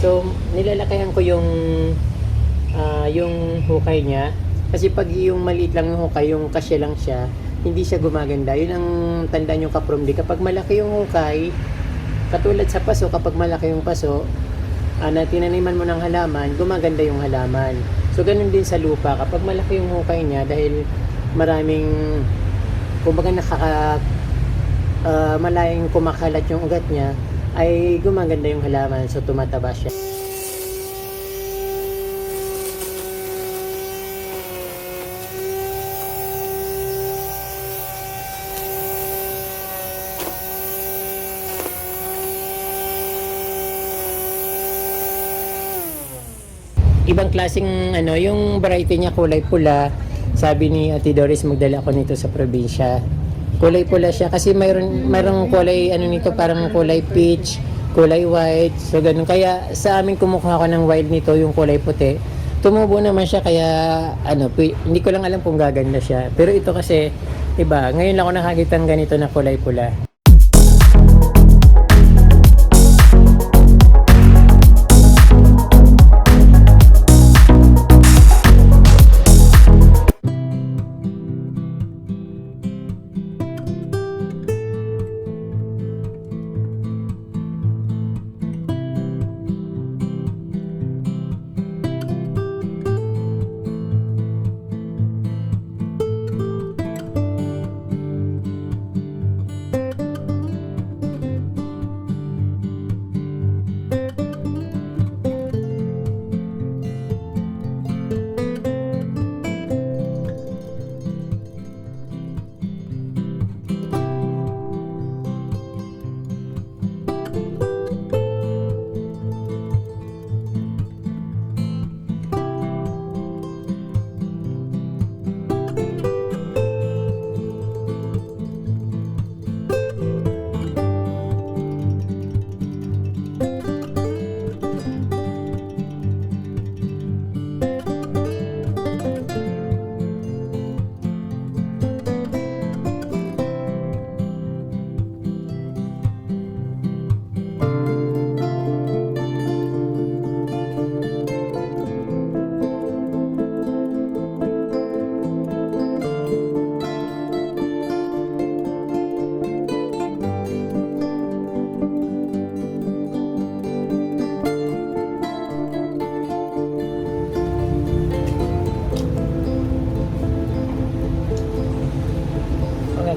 So, nilalakayan ko yung hukay niya. Kasi pag yung maliit lang yung hukay, yung kasya lang siya, hindi siya gumaganda. Yun ang tandaan yung kapromdi. Kapag malaki yung hukay, katulad sa paso, kapag malaki yung paso, na tinaniman mo ng halaman, gumaganda yung halaman. So, ganun din sa lupa. Kapag malaki yung hukay niya, dahil maraming, kumbaga malayang kumakalat yung ugat niya, ay gumaganda yung halaman. So, tumataba siya. Ibang klaseng yung variety niya kulay pula. Sabi ni Ate Doris magdala ako nito sa probinsya. Kulay pula siya kasi mayroong kulay nito parang kulay peach, kulay white. So ganun kaya sa amin kumukuha ko ng wild nito yung kulay puti. Tumubo naman siya kaya hindi ko lang alam kung gaganda siya. Pero ito kasi iba, ngayon lang ako nakakita ng ganito na kulay pula.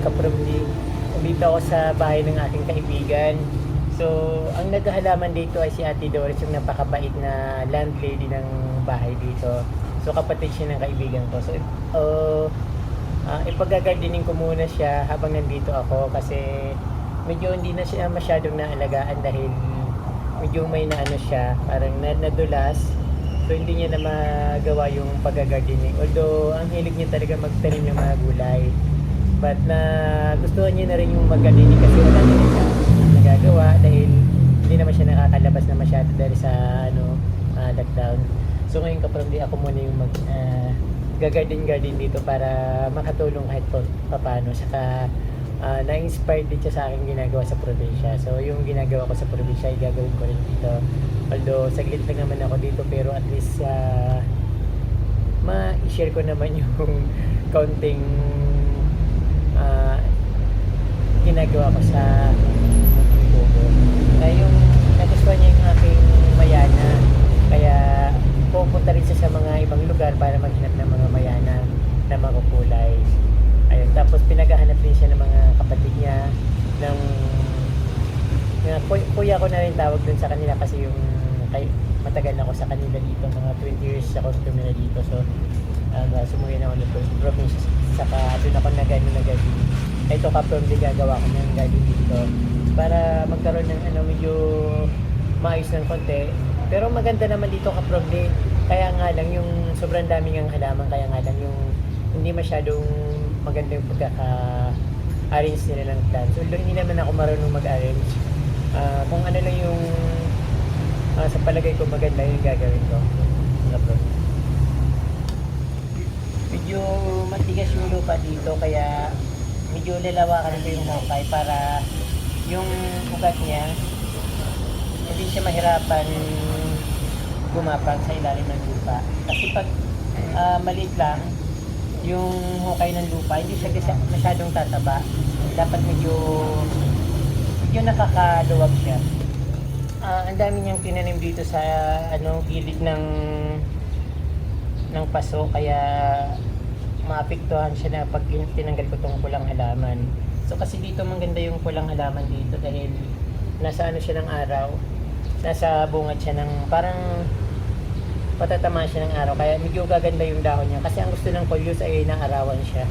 Kapromdi. Dito ako sa bahay ng aking kaibigan. So, ang naghahalaman dito ay si Ate Doris, yung napakabait na landlady ng bahay dito. So, kapatid siya ng kaibigan ko. So, ipag-gardening ko muna siya habang nandito ako kasi medyo hindi na siya masyadong naalagaan dahil medyo may siya, parang nadulas. So, hindi niya na magawa yung pag-gardening. Although, ang hilig niya talaga magtanim ng mga gulay. But gustuhan niya na rin yung mag-gardening kasi wala na rin siya nagagawa dahil hindi naman siya nakakalabas na masyado dahil sa lockdown. So ngayon kapromdi ako muna yung gagarden dito para makatulong kahit paano. Saka na-inspired din siya sa aking ginagawa sa probinsya. So yung ginagawa ko sa probinsya ay gagawin ko rin dito. Although saglit lang naman ako dito pero at least ma-share ko naman yung kaunting ginagawa ko sa Muntinlupa. Yung nagustuhan niya yung aking mayana, kaya pupunta rin siya sa mga ibang lugar para maghanap ng mga mayana na makukulay. Ayun, tapos pinaghahanap din siya ng mga kapatid niya ng kuya ko na rin tawag dun sa kanila kasi yung matagal na ako sa kanila dito, mga 20 years ako tumira dito. So sumuwi na ako ng province, saka doon ako nag-garden. Ito kapromdi gagawa ko ng garden dito para magkaroon ng medyo maayos ng konti. Pero maganda naman dito kapromdi, kaya nga lang yung sobrang daming ang halaman, kaya nga lang yung hindi masyadong maganda yung pagkaka-arrange nila ng plants. So hindi naman ako marunong mag-arrange. Kung ano lang yung sa palagay ko maganda yung gagawin ko. Medyo matigas yung lupa dito kaya medyo lalawakan ko yung hukay para yung ugat niya hindi siya mahirapan gumapang sa ilalim ng lupa. Kasi pag maliit lang yung hukay ng lupa, hindi siya masyadong tataba. Dapat medyo nakakaluwag siya. Ang dami niyang tinanim dito sa gilid ng paso, kaya maapektuhan siya na pag tinanggal ko tong pulang halaman. So kasi dito maganda yung pulang halaman dito dahil nasa siya ng araw, nasa bungad siya ng parang patatama siya ng araw, kaya medyo gaganda yung dahon niya kasi ang gusto ng coleus ay naarawan siya.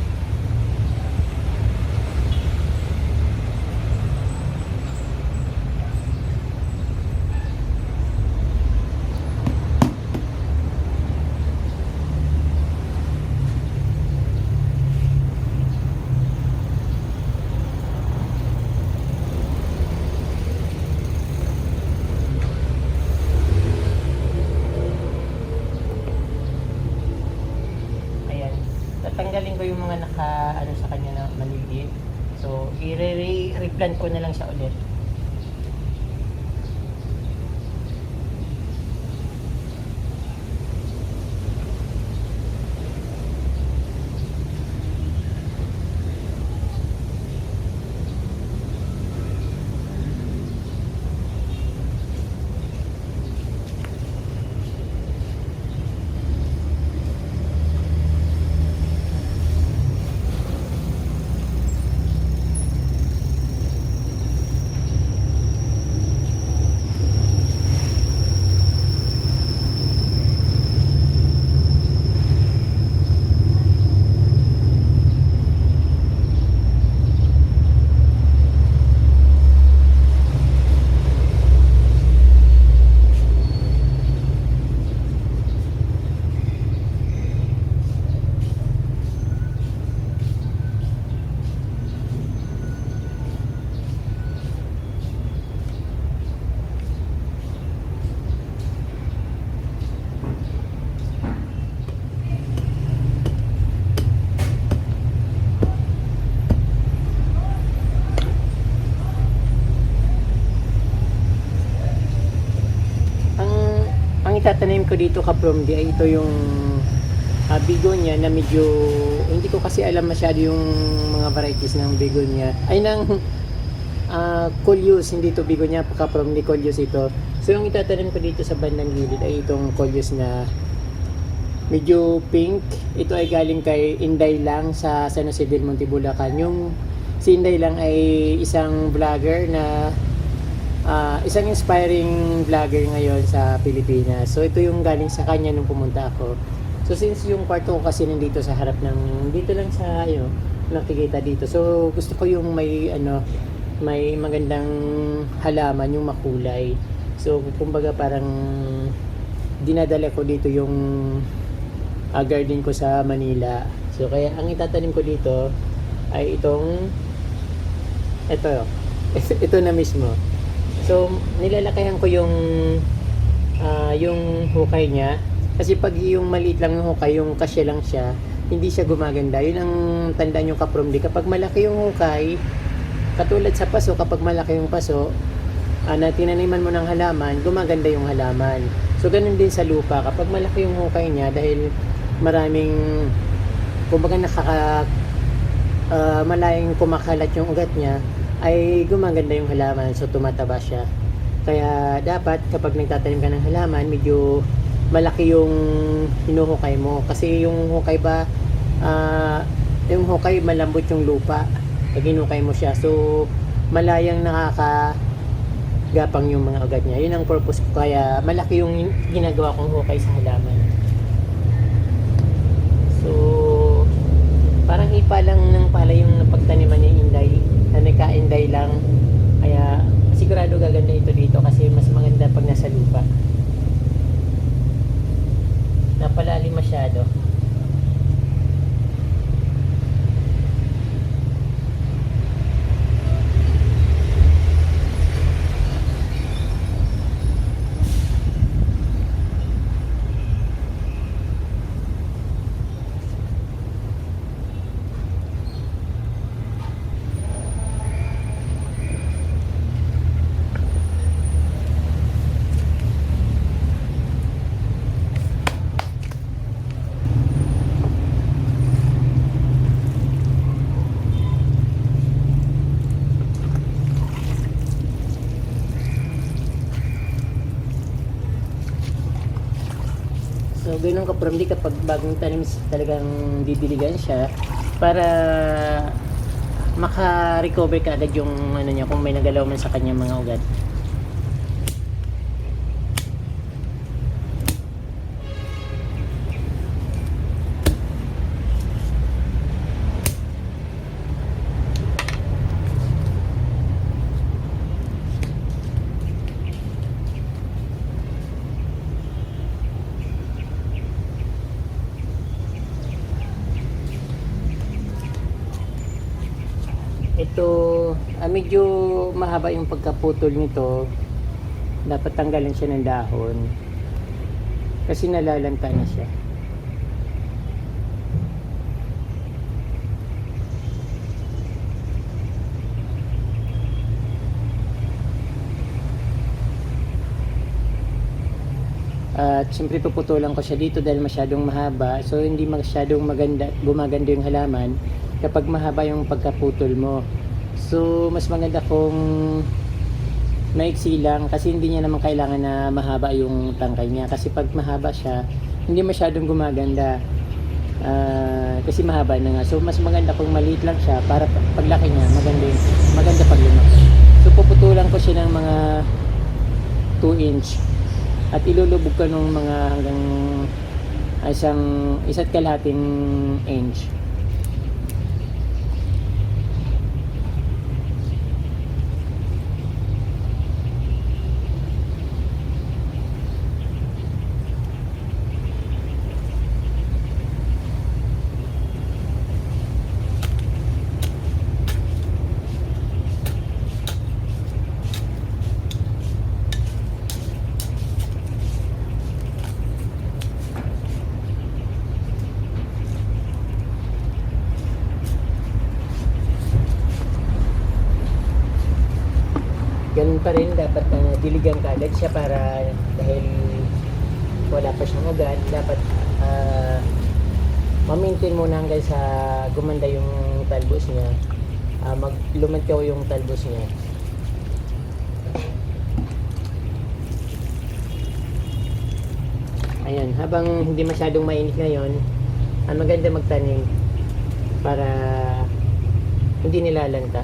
Tatanggalin ko yung mga sa kanya na maliliit. So, i-replant ko na lang siya ulit. Itatanim ko dito kapromdi ay ito yung begonia na medyo hindi ko kasi alam masyado yung mga varieties ng begonia ay ng coleus, hindi to begonia kapromdi, coleus ito. So yung itatanim ko dito sa bandang gilid ay itong coleus na medyo pink. Ito ay galing kay Inday Lang sa San Jose del Monte, Bulacan. Yung si Inday Lang ay isang vlogger na isang inspiring vlogger ngayon sa Pilipinas. So ito yung galing sa kanya nung pumunta ako. So since yung kwarto ko kasi nandito sa harap ng dito lang sa nakikita dito. So gusto ko yung may magandang halaman, yung makulay. So kumbaga parang dinadala ko dito yung garden ko sa Manila. So kaya ang itatanim ko dito ay ito na mismo. So, nilalakayan ko yung hukay niya. Kasi pag yung maliit lang yung hukay, yung kasya lang siya, hindi siya gumaganda. Yun ang tandaan yung kapromdi. Kapag malaki yung hukay, katulad sa paso, kapag malaki yung paso, na tinaniman mo ng halaman, gumaganda yung halaman. So, ganun din sa lupa. Kapag malaki yung hukay niya, dahil maraming, kumbaga malayang kumakalat yung ugat niya, ay gumaganda yung halaman, so tumataba siya. Kaya dapat kapag nagtatanim ka ng halaman, medyo malaki yung hinuhukay mo. Kasi yung hukay yung hukay malambot yung lupa pag hinukay mo siya. So malayang nakakagapang yung mga ugat niya. Yun ang purpose ko, kaya malaki yung ginagawa kong hukay sa halaman. So parang ipa lang ng pala yung napagtaniman ni Inday, na nagka-Inday lang, kaya sigurado gaganda ito dito kasi mas maganda pag nasa lupa. Napalalim masyado. So, ganun ka from kapag bagong tanim talagang didiligan siya para maka-recover ka agad yung ano niya kung may nagalaw man sa kanyang mga ugat. Ito, medyo mahaba yung pagkaputol nito. Dapat tanggalan siya ng dahon. Kasi nalalanta na siya. At siyempre puputulan ko siya dito dahil masyadong mahaba. So hindi masyadong maganda, gumaganda yung halaman kapag mahaba yung pagkaputol mo. So mas maganda kung maiksi lang kasi hindi niya naman kailangan na mahaba yung tangkay niya. Kasi pag mahaba siya, hindi masyadong gumaganda. Kasi mahaba na nga. So mas maganda kung maliit lang siya para paglaki niya, maganda pag lumaki. So puputulan ko siya ng mga 2 inch. At ilulubog ko nung mga hanggang isa't kalahating inch. Ganun pa rin, dapat diligan ka agad siya para dahil wala pa siyang ugat, dapat ma-maintain muna hanggang sa gumanda yung talbos niya, lumantaw yung talbos niya. Ayan, habang hindi masyadong mainit ngayon, ang maganda magtanim para hindi nilalanta.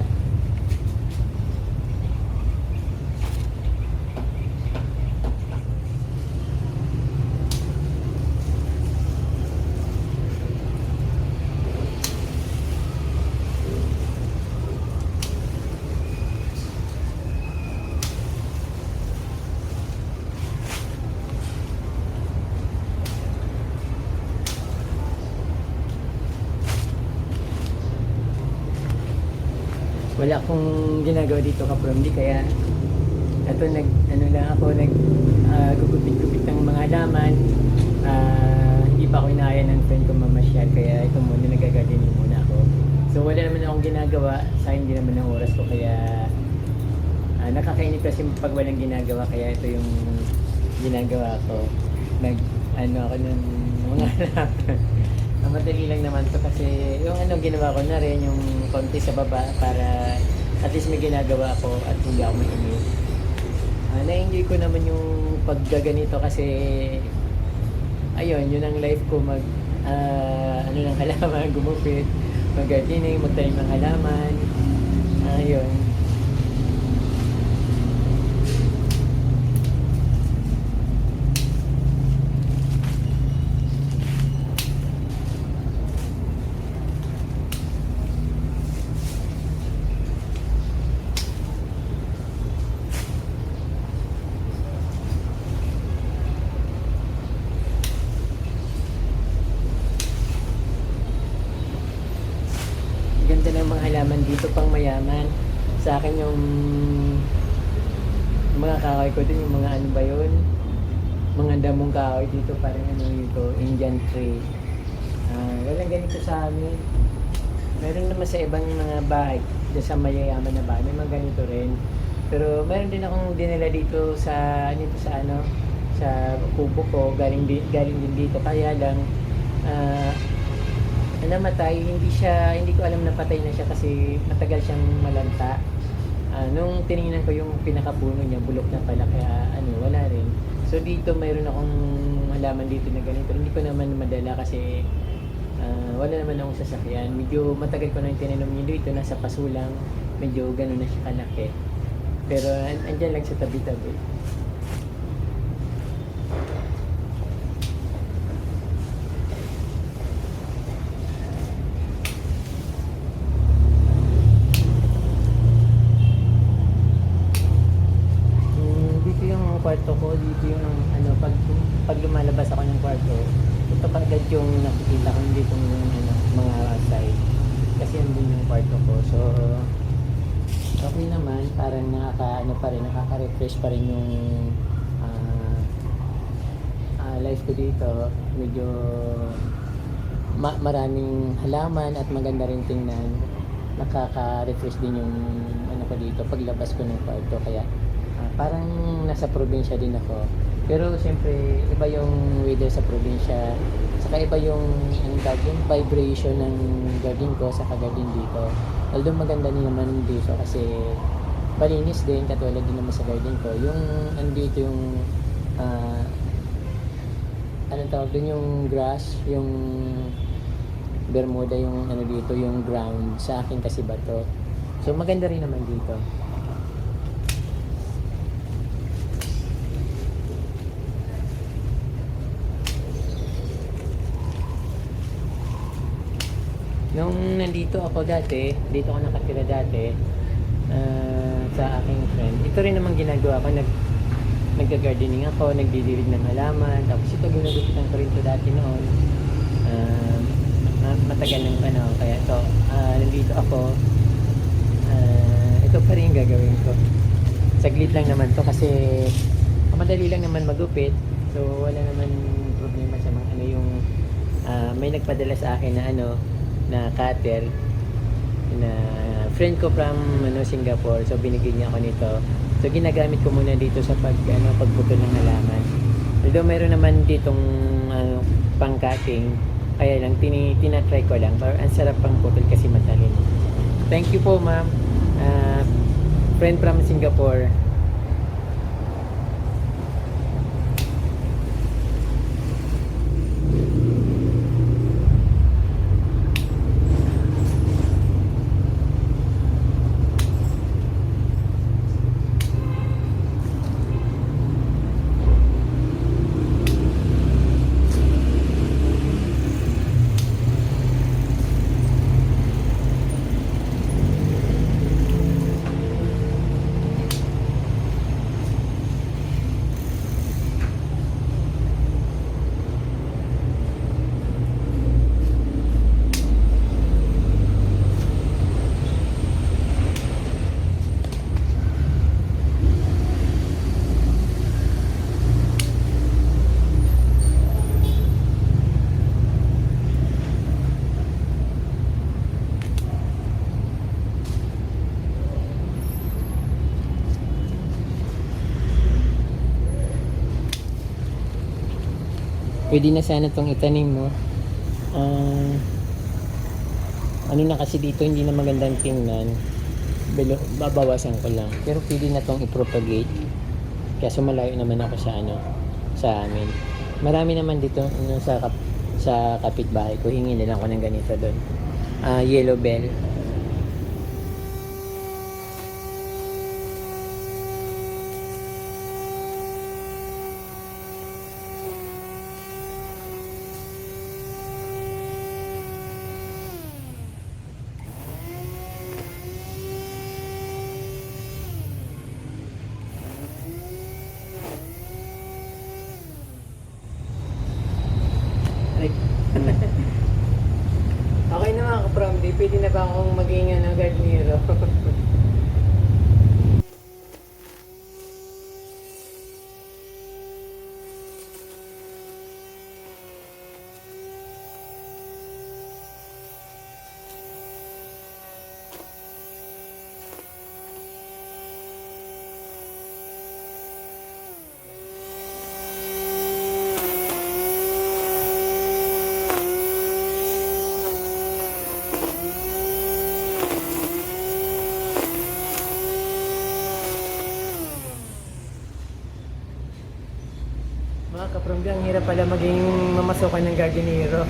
Wala akong ginagawa dito ka-promdi kaya ito gugupit-gupit ng mga halaman. Hindi pa ako inaaya ng friend ko mamasyal kaya ito muna nagagaling muna ako. So wala naman akong ginagawa, sa hindi naman ang oras ko kaya nakakainip kasi pag walang ginagawa kaya ito yung ginagawa ko. Ako ng mga halaman. Madali lang naman to kasi yung ginawa ko na rin yung konti sa baba para at least may ginagawa ako at hindi ako mainip. Na-enjoy ko naman yung paggaganito kasi ayun, yun ang life ko ng halaman, gumupit, mag-gardening, magtanim ng halaman. Ayun. Ganda ng mga halaman dito, pang mayaman. Sa akin yung mga kahoy ko din, yung mga ano ba yun? Mga damong kahoy dito, parang ito, Indian tree. Walang ganito sa amin. Meron naman sa ibang mga bahay, dyan sa mayayaman na bahay, may mga ganito rin. Pero meron din akong dinala dito sa kubo ko, galing din dito. Kaya lang, namatay, hindi ko alam na patay na siya kasi matagal siyang malanta. Nung tinignan ko yung pinakapuno niya, bulok na pala kaya wala rin. So dito mayroon akong halaman dito na ganito. Hindi ko naman madala kasi wala naman akong sasakyan. Medyo matagal ko na yung tinanom nyo dito, nasa Pasulang. Medyo gano'n na siya kalaki. Pero andyan lang sa tabi-tabi. Dito yung kwarto ko, dito yung ano, pag lumalabas ako ng kwarto, ito kagad yung nakikita ko dito yung ano, mga side. Kasi yun yung kwarto ko. So, okay naman, parang nakaka-refresh pa rin yung life ko dito. Medyo maraming halaman at maganda rin tingnan. Nakaka-refresh din yung ano ko dito paglabas ko ng kwarto. Kaya parang nasa probinsya din ako. Pero siyempre, iba yung weather sa probinsya. Saka iba yung vibration ng garden ko sa garden dito. Although maganda din naman dito kasi malinis din, katulad din naman sa garden ko. Yung andito yung anong tawag din, yung grass, yung bermuda, yung ano dito, yung ground. Sa akin kasi bato. So maganda rin naman dito. Nung nandito ako dati, dito ako nakatira dati, sa aking friend. Ito rin naman ginagawa ko, nagga-gardening ako, nagdidilig ng halaman. Tapos ito ginugupitan ko rin ito dati noon. Matagal ng panahon. Kaya ito, nandito ako. Ito pa rin gagawin ko. Saglit lang naman to kasi madali lang naman magupit. So wala naman problema sa mga ano yung may nagpadala sa akin na na cutter na friend ko from Singapore. So binigyan niya ako nito. So ginagamit ko muna dito sa pagputol ng halaman. Although mayroon naman ditong pang-cutting, kaya lang tinatry ko lang. Pero ang sarap pang putol kasi madali. Thank you po, ma'am. Friend from Singapore. Pwede na sana itong itanim, no? Ano na kasi dito, hindi na magandang tingnan. Babawasan ko lang. Pero pwede na itong i-propagate. Kaso malayo naman ako sa amin. Marami naman dito sa kapitbahay ko. Hingi nila ako ng ganito doon. Yellow bell. Okay na mga ka-promdi, pwede na ba akong maging gardenero? Mga kapromdi, ang hirap pala maging mamasukan ng gardenero.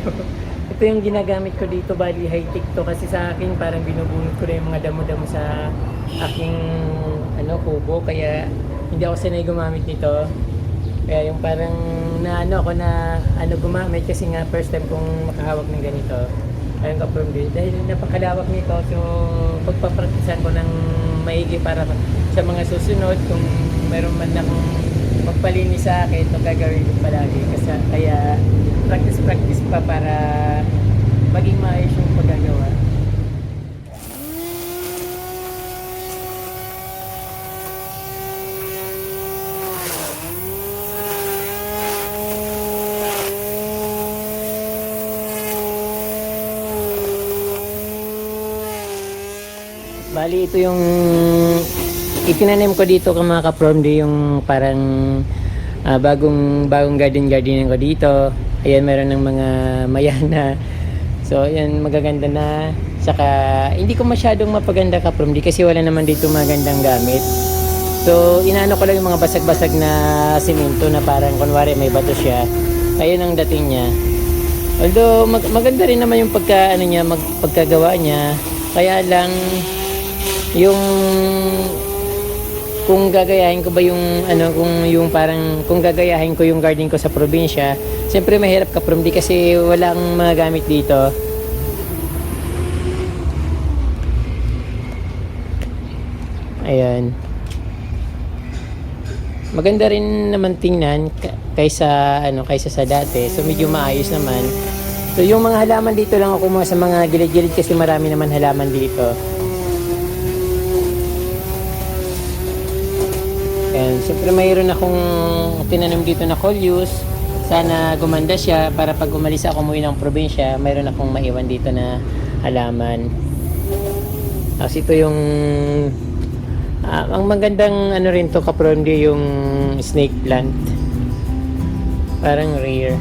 Ito yung ginagamit ko dito, bali high-tech to kasi sa akin parang binubunot ko na yung mga damo-damo sa aking kubo, kaya hindi ako sanay gumamit nito. Kaya yung parang ako na gumamit kasi nga first time kong makahawak ng ganito. Ayun kapromdi, dahil napakalawak nito, so pagpapraktisan ko ng maigi para sa mga susunod kung meron man akong magpalinis sa akin, ito gagawin ko palagi kasi kaya practice pa para maging maayos yung paggagawa. Bali ito yung itinanim ko dito mga kapromdi, yung parang bagong garden ko dito. Ayan, meron ng mga mayana. So ayan, magaganda na. Saka hindi ko masyadong mapaganda kapromdi kasi wala naman dito magandang gamit. So inaano ko lang yung mga basag-basag na simento na parang kunwari may bato siya. Ayun ang dating niya. Although maganda rin naman yung pagkagawa niya. Kaya lang yung kung gagayahin ko ba yung kung gagayahin ko yung garden ko sa probinsya, siyempre mahirap kapromdi kasi walang mga gamit dito. Ayan. Maganda rin naman tingnan kaysa sa dati. So medyo maayos naman. So yung mga halaman dito lang ako sa mga gilid-gilid kasi marami naman halaman dito. And siyempre mayroon akong tinanim dito na coleus. Sana gumanda siya para pag umalis ako umuwi ng probinsya, mayroon akong maiwan dito na halaman. Tapos ito yung ang magandang rin to kapromdi, yung snake plant. Parang rare.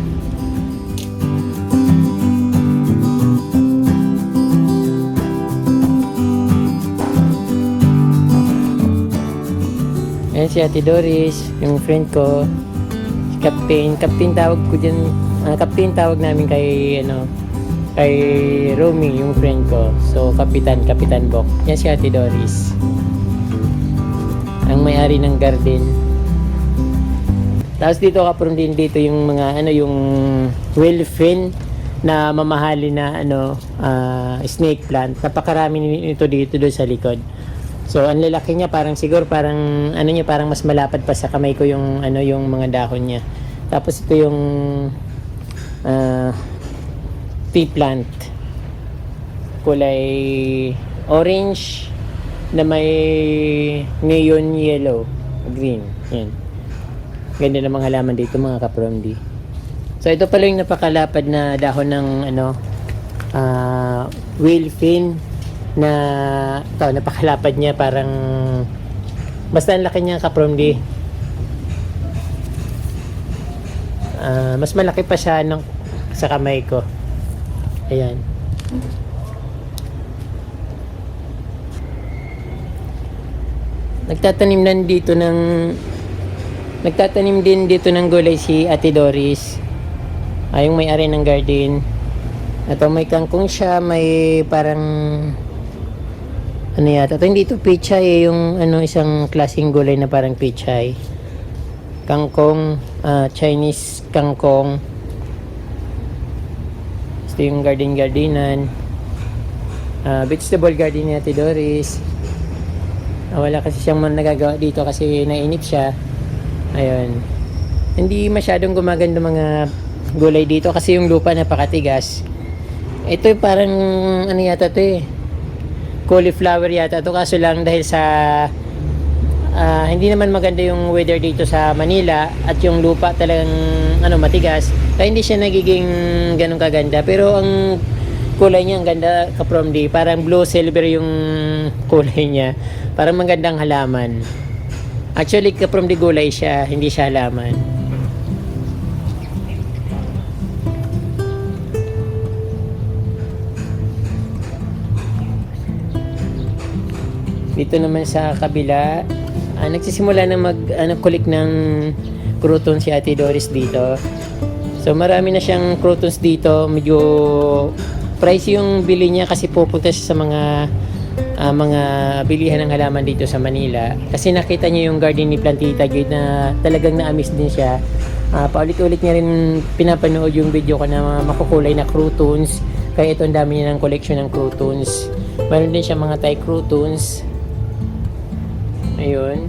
Ayan si Ate Doris, yung friend ko, si Captain tawag ko dyan, Captain tawag namin kay Romy, yung friend ko. So Kapitan Bok. Yan si Ate Doris, ang may-ari ng garden. Tapos dito kapromdi, dito yung mga yung well fin na mamahali na snake plant. Napakarami nito dito doon sa likod. So ang lalaki niya, parang siguro parang parang mas malapad pa sa kamay ko yung yung mga dahon niya. Tapos ito yung tea plant. Kulay orange na may neon yellow, green. Yan. Ganda ng mga halaman dito mga kapromdi. So ito pala yung napakalapad na dahon ng whale fin na napakalapad niya, parang basta ang laki niya kapromdi. Mas malaki pa siya sa kamay ko. Ayan. Nagtatanim din dito ng gulay si Ate Doris. Yung may-ari ng garden. Ito may kangkong siya, may parang ito hindi ito pechay, yung isang klaseng gulay na parang pechay. Kangkong, Chinese kangkong. Ito yung gardenan. Vegetable garden ni Ate Doris. Wala kasi siyang nagagawa dito kasi nainip siya. Ayun. Hindi masyadong gumaganda mga gulay dito kasi yung lupa napakatigas. Ito parang yata ito cauliflower yata ito, kaso lang dahil sa hindi naman maganda yung weather dito sa Manila at yung lupa talagang matigas, kaya hindi siya nagiging ganun kaganda. Pero ang kulay niya ang ganda kapromdi, parang blue silver yung kulay niya, parang magandang halaman. Actually kapromdi gulay siya, hindi siya halaman. Dito naman sa kabila, nagsisimula na mag kulik ng croutons si Ate Doris dito. So marami na siyang croutons dito. Medyo pricey yung bili niya kasi pupunta siya sa mga bilihan ng halaman dito sa Manila. Kasi nakita niya yung garden ni Plantita Joy na talagang na-amaze din siya. Paulit-ulit niya rin pinapanood yung video ko na makukulay na croutons. Kaya ito ang dami niya ng collection ng croutons. Meron din siya mga Thai croutons. Ayun.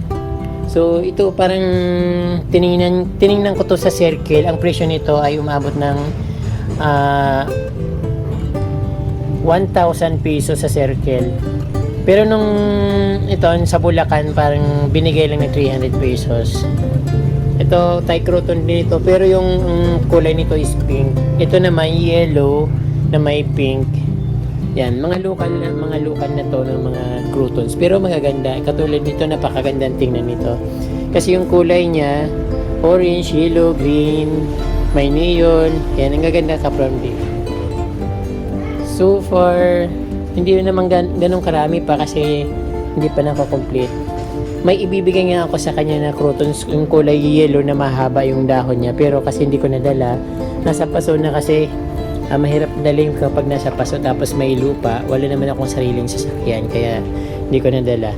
So ito parang tiningnan ko to sa Circle. Ang presyo nito ay umabot ng 1,000 pesos sa Circle. Pero nung ito sa Bulacan parang binigay lang ng 300 pesos. Ito Thai crouton din ito pero yung kulay nito is pink. Ito naman yellow na may pink. Yan, mga local na to ng mga croutons. Pero magaganda. Katulad nito, napakagandang tingnan nito. Kasi yung kulay niya, orange, yellow, green, may neon. Yan, ang gaganda ka from din. So far, hindi naman ganun karami pa kasi hindi pa nakakomplete. May ibibigay nga ako sa kanya na croutons, yung kulay yellow na mahaba yung dahon niya. Pero kasi hindi ko nadala. Nasa paso na kasi mahirap dalhin kapag nasa paso tapos may lupa. Wala naman akong sariling sasakyan kaya hindi ko nadala.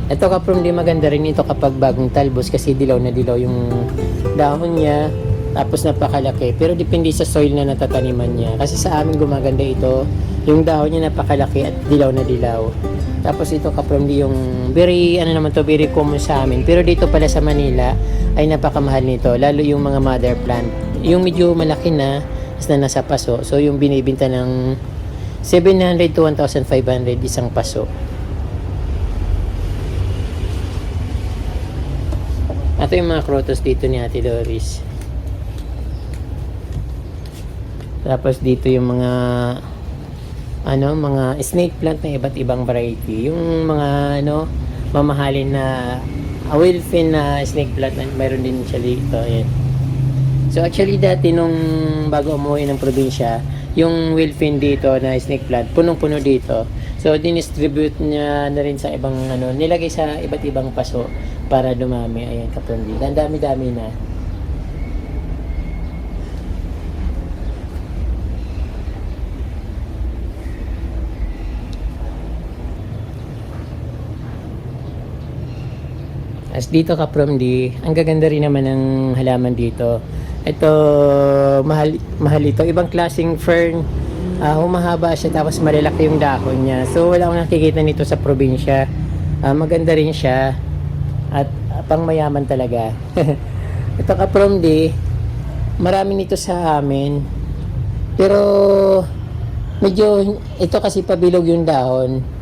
Ito kaprom di maganda rin ito kapag bagong talbos kasi dilaw na dilaw yung dahon niya tapos napakalaki. Pero depende sa soil na natataniman niya. Kasi sa amin gumaganda ito. Yung dahon niya napakalaki at dilaw na dilaw. Tapos ito kaprom di yung very common sa amin. Pero dito pala sa Manila ay napakamahal nito. Lalo yung mga mother plant. Yung medyo malaki na nasa paso. So yung binibenta ng 700 to 1,500 isang paso. Ito yung mga crotos dito ni Ate Doris. Tapos dito yung mga snake plant na iba't ibang variety. Yung mga mamahalin na Wilfin na snake plant na mayroon din siya dito. Ayan. So actually dati nung bago umuwi ng probinsya, yung Wilfin dito na snake plant, punong-puno dito. So dinistribute niya na rin sa ibang nilagay sa iba't ibang paso para dumami. Ayan kapron dito. Ang dami-dami na. As dito ka from ang gaganda rin naman ng halaman dito. Ito, mahal ito. Ibang klaseng fern. Humahaba siya tapos malalaki yung dahon niya. So, wala akong nakikita nito sa probinsya. Maganda rin siya. At pang mayaman talaga. Ito ka from marami nito sa amin. Pero, medyo, ito kasi pabilog yung dahon.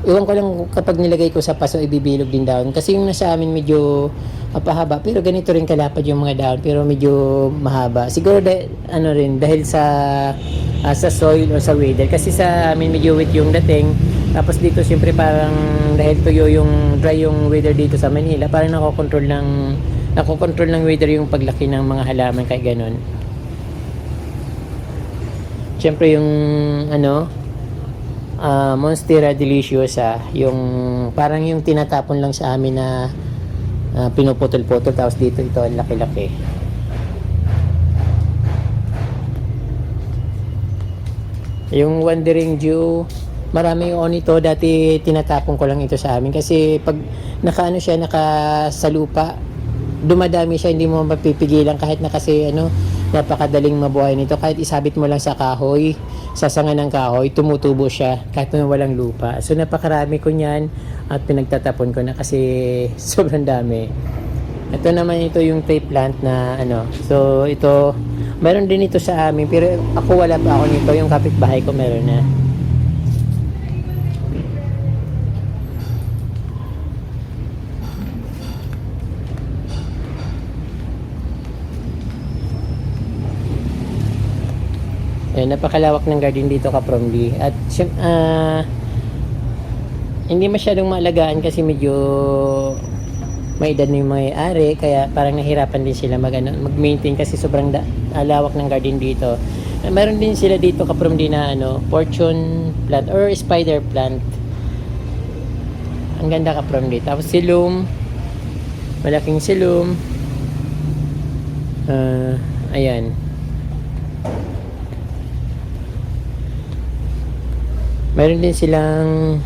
Iwan ko lang kapag nilagay ko sa paso ibibilog din dahon kasi yung nasa amin medyo mapahaba pero ganito rin kalapad yung mga dahon pero medyo mahaba siguro dahil sa soil o sa weather kasi sa amin medyo wet yung dating tapos dito siyempre parang dahil tuyo yung dry yung weather dito sa Manila parang nakokontrol ng weather yung paglaki ng mga halaman kaya ganun siyempre yung Monstera deliciosa, yung parang yung tinatapon lang sa amin na pinuputol-putol tapos dito ito ang laki-laki. Yung Wandering Dew, marami yung nito dati tinatapon ko lang ito sa amin kasi pag naka sa lupa, dumadami siya hindi mo mapipigilan kahit na kasi napakadaling mabuhay nito kahit isabit mo lang sa kahoy sa sanga ng kahoy tumutubo siya kahit na walang lupa so napakarami ko niyan at pinagtatapon ko na kasi sobrang dami ito naman ito yung tree plant na so ito meron din ito sa amin pero ako wala pa ako nito yung kapitbahay ko meron na napakalawak ng garden dito kaprom at hindi masyadong maalagaan kasi medyo may edad na yung may-ari kaya parang nahirapan din sila mag-maintain kasi sobrang lawak ng garden dito Meron din sila dito kaprom din na fortune plant or spider plant. Ang ganda kaprom dito. Tapos silum, malaking silum. Ayan. Meron din silang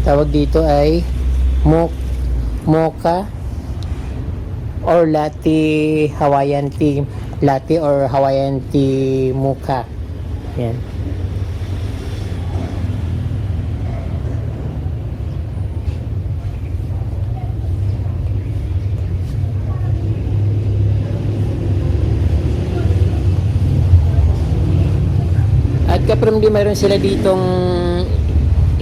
tawag dito ay mocha or latte Hawaiian tea latte or Hawaiian tea mocha. Yan. At kaprom di mayroon sila ditong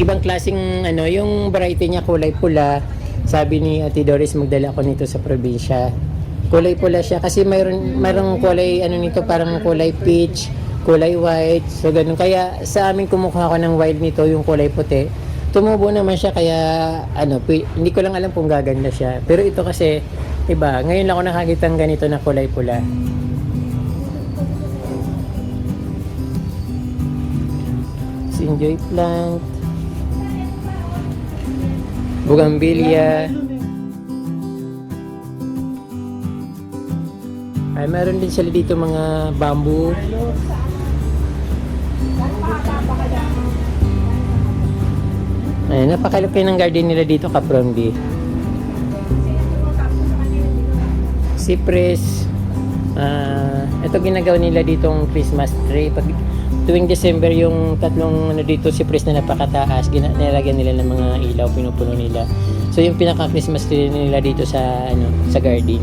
ibang klaseng yung variety niya kulay pula. Sabi ni Ate Doris magdala ako nito sa probinsya. Kulay pula siya kasi mayroong kulay nito parang kulay peach, kulay white. So ganun, kaya sa amin kumukuha ko ng wild nito yung kulay puti. Tumubo naman siya kaya hindi ko lang alam kung gaganda siya. Pero ito kasi iba. Ngayon lang ako nakakita ng ganito na kulay pula. Enjoy plant, bougainvillea. Ay, meron din sila dito mga bamboo. Ay, napakalaki ng garden nila dito, Kapromdi. Cypress. Ito ginagawa nila ditong Christmas tree. Pag tuwing December yung tatlong dito cypress na napakataas, nilagyan nila ng mga ilaw, pinupuno nila. So yung pinaka Christmas tree nila dito sa sa garden.